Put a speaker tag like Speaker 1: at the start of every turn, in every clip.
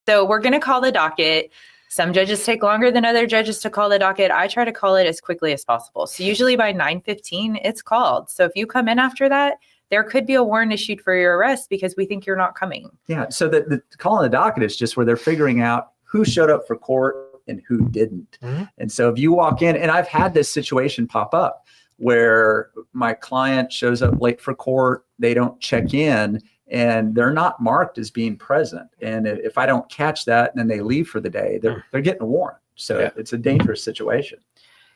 Speaker 1: So we're going to call the docket. Some judges take longer than other judges to call the docket. I try to call it as quickly as possible. So usually by 9:15, it's called. So if you come in after that, there could be a warrant issued for your arrest because we think you're not coming.
Speaker 2: Yeah. So the calling the docket is just where they're figuring out who showed up for court and who didn't. Mm-hmm. And so if you walk in, and I've had this situation pop up where my client shows up late for court, they don't check in, and they're not marked as being present. And if I don't catch that and then they leave for the day, they're getting a warrant. So it's a dangerous situation.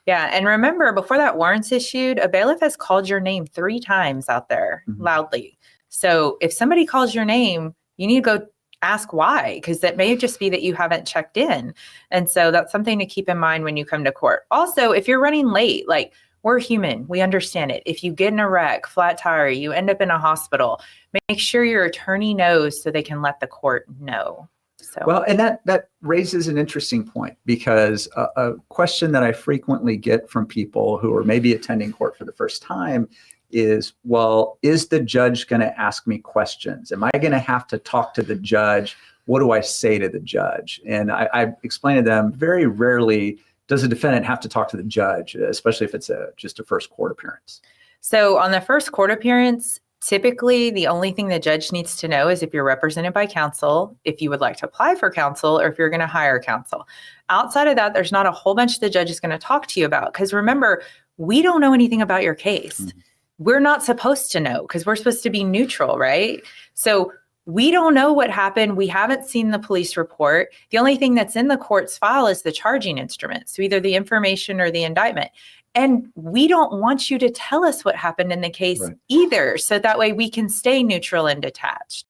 Speaker 1: Yeah. And remember, before that warrant's issued, a bailiff has called your name 3 times out there loudly. So if somebody calls your name, you need to go ask why, because that may just be that you haven't checked in. And so that's something to keep in mind when you come to court. Also, if you're running late, like, we're human, we understand it. If you get in a wreck, flat tire, you end up in a hospital, make sure your attorney knows so they can let the court know. So. Well,
Speaker 2: and that raises an interesting point, because a question that I frequently get from people who are maybe attending court for the first time is, well, is the judge going to ask me questions? Am I going to have to talk to the judge? What do I say to the judge? And I explain to them, very rarely does a defendant have to talk to the judge, especially if it's just a first court appearance.
Speaker 1: So on the first court appearance, typically the only thing the judge needs to know is if you're represented by counsel, if you would like to apply for counsel, or if you're going to hire counsel. Outside of that, there's not a whole bunch the judge is going to talk to you about, because remember, we don't know anything about your case. Mm-hmm. We're not supposed to know, because we're supposed to be neutral, right? So we don't know what happened. We haven't seen the police report. The only thing that's in the court's file is the charging instrument. So either the information or the indictment. And we don't want you to tell us what happened in the case either. So that way we can stay neutral and detached.